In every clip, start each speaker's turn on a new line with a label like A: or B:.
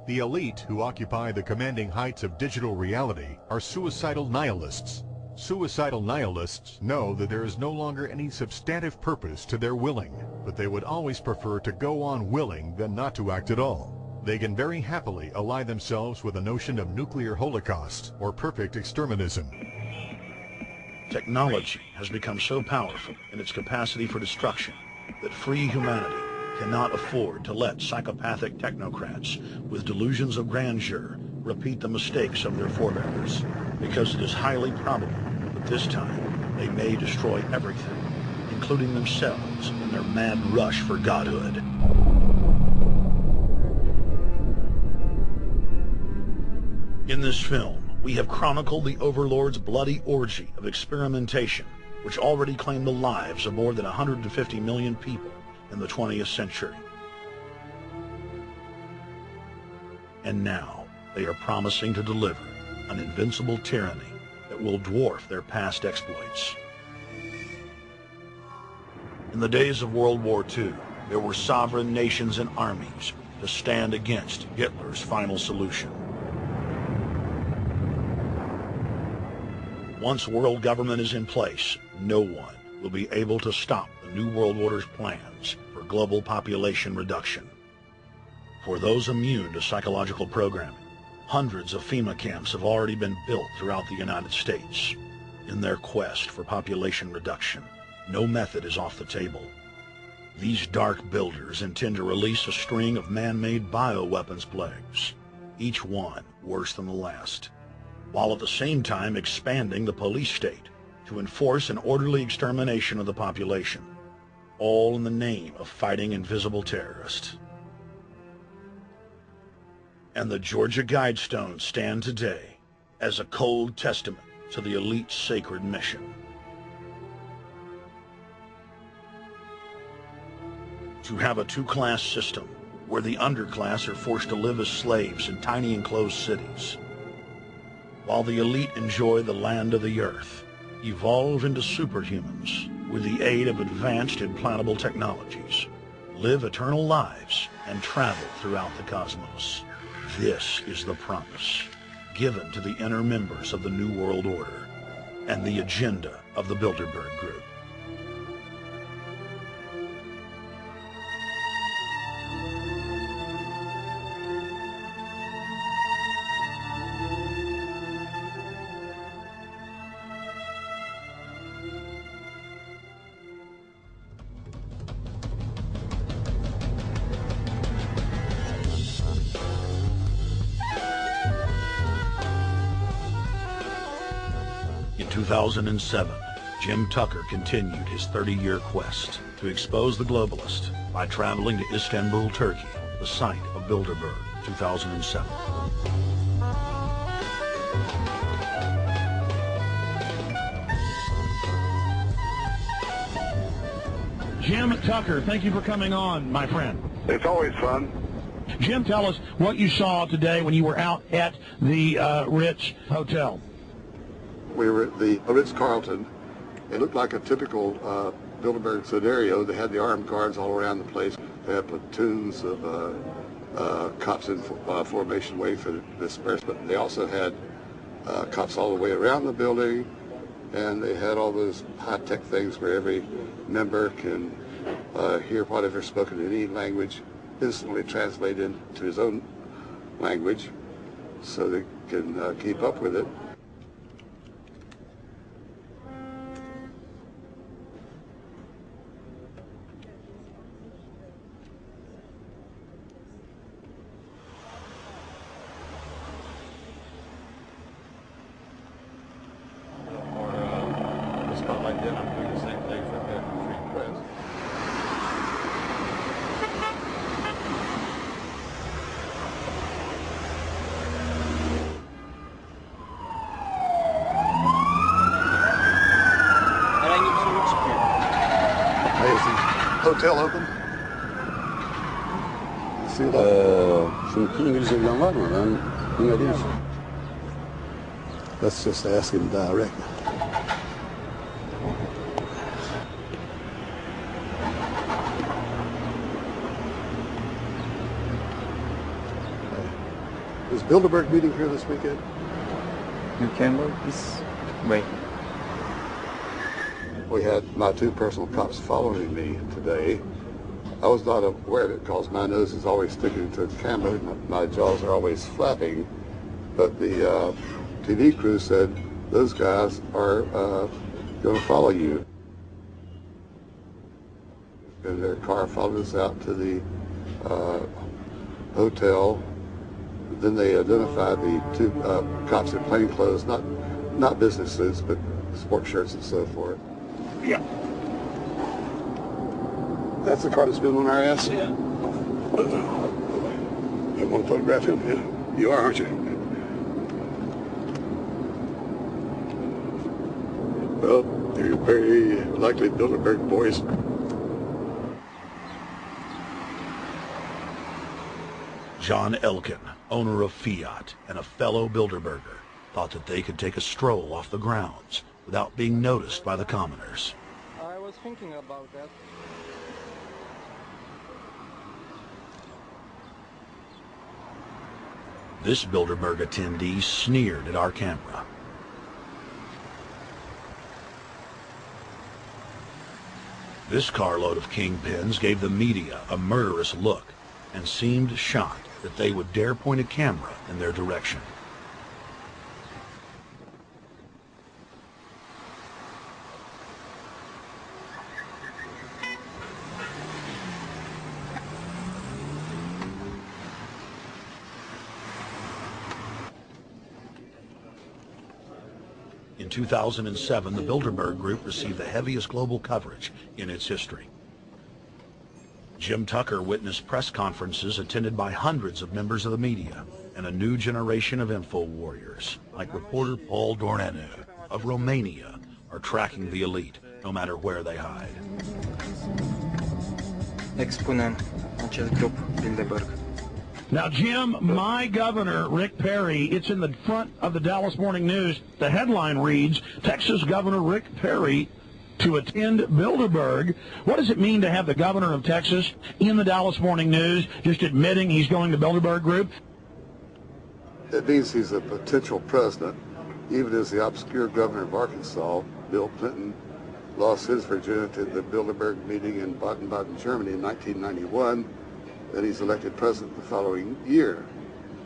A: The elite who occupy the commanding heights of digital reality are suicidal nihilists. Suicidal nihilists know that there is no longer any substantive purpose to their willing, but they would always prefer to go on willing than not to act at all. They can very happily ally themselves with a notion of nuclear holocaust or perfect exterminism.
B: Technology has become so powerful in its capacity for destruction that free humanity cannot afford to let psychopathic technocrats with delusions of grandeur repeat the mistakes of their forebears, because it is highly probable that this time they may destroy everything, including themselves in their mad rush for godhood. In this film, we have chronicled the Overlord's bloody orgy of experimentation, which already claimed the lives of more than 150 million people in the 20th century. And now, they are promising to deliver an invincible tyranny that will dwarf their past exploits. In the days of World War II, there were sovereign nations and armies to stand against Hitler's final solution. Once world government is in place, no one will be able to stop the New World Order's plans for global population reduction. For those immune to psychological programming, hundreds of FEMA camps have already been built throughout the United States. In their quest for population reduction, no method is off the table. These dark builders intend to release a string of man-made bioweapons plagues, each one worse than the last, while at the same time expanding the police state to enforce an orderly extermination of the population, all in the name of fighting invisible terrorists. And the Georgia Guidestones stand today as a cold testament to the elite's sacred mission. To have a two-class system where the underclass are forced to live as slaves in tiny enclosed cities, while the elite enjoy the land of the earth, evolve into superhumans with the aid of advanced implantable technologies, live eternal lives, and travel throughout the cosmos. This is the promise given to the inner members of the New World Order and the agenda of the Bilderberg Group. In 2007, Jim Tucker continued his 30-year quest to expose the globalist by traveling to Istanbul, Turkey, the site of Bilderberg, 2007. Jim Tucker, thank you for coming on, my friend.
C: It's always fun.
B: Jim, tell us what you saw today when you were out at the Ritz Hotel.
C: We were at the Ritz-Carlton. It looked like a typical Bilderberg scenario. They had the armed guards all around the place. They had platoons of cops in formation waiting for the disbursement. They also had cops all the way around the building, and they had all those high-tech things where every member can hear whatever spoken in any language, instantly translated into his own language, so they can keep up with it.
D: Like that, I'm doing the same thing for the Free Press.
C: Hey, is the hotel open? You see that?
E: Çünkü İngilizce bilen var mı? Ben bilmediğim için.
C: Let's just ask him direct. Is Bilderberg meeting here this weekend?
F: You can look this way.
C: We had my two personal cops following me today. I was not aware of it because my nose is always sticking to the camera. My jaws are always flapping. But the TV crew said those guys are going to follow you. And their car followed us out to the hotel. Then they identified the two cops in plain clothes, not business suits, but sport shirts and so forth.
B: Yeah.
C: That's the car that's been on our ass?
B: Yeah.
C: I want to photograph him, yeah? You are, aren't you? Well, they're very likely Bilderberg boys.
B: John Elkin, owner of Fiat and a fellow Bilderberger, thought that they could take a stroll off the grounds without being noticed by the commoners.
F: I was thinking about that.
B: This Bilderberg attendee sneered at our camera. This carload of kingpins gave the media a murderous look and seemed shocked that they would dare point a camera in their direction. In 2007, the Bilderberg Group received the heaviest global coverage in its history. Jim Tucker witnessed press conferences attended by hundreds of members of the media and a new generation of info warriors, like reporter Paul Dornanu of Romania, are tracking the elite, no matter where they hide.
F: Expunem acest grup Bilderberg.
G: Now, Jim, my governor, Rick Perry, it's in the front of the Dallas Morning News. The headline reads, Texas Governor Rick Perry to attend Bilderberg. What does it mean to have the governor of Texas in the Dallas Morning News just admitting he's going to Bilderberg Group?
C: It means he's a potential president, even as the obscure governor of Arkansas, Bill Clinton, lost his virginity at the Bilderberg meeting in Baden-Baden, Germany in 1991. Then he's elected president the following year.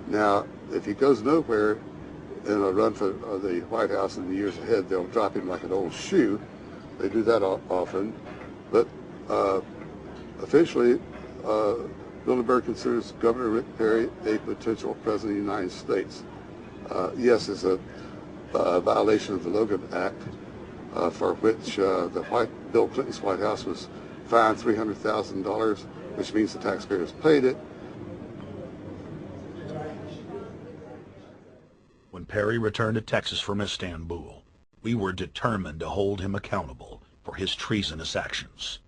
C: Now, if he goes nowhere in a run for the White House in the years ahead, they'll drop him like an old shoe. They do that often. But officially, Bilderberg considers Governor Rick Perry a potential president of the United States. Yes, it's a violation of the Logan Act, for which Bill Clinton's White House was fined $300,000, which means the taxpayers paid it.
B: When Perry returned to Texas from Istanbul, we were determined to hold him accountable for his treasonous actions.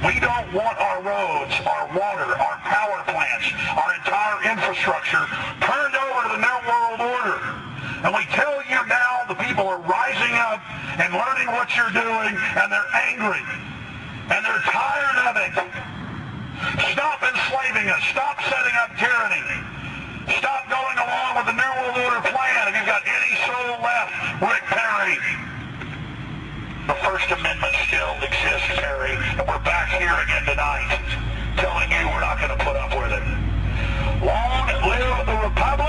H: We don't want our roads, our water, our power plants, our entire infrastructure turned over to the New World Order. And we tell you now, the people are rising up and learning what you're doing, and they're angry. And they're tired of it. Stop enslaving us. Stop setting up tyranny. Stop going along with the New World Order plan. If you've got any soul left, Rick Perry. The First Amendment still exists, Perry, and we're back here again tonight telling you we're not going to put up with it. Long live the Republic!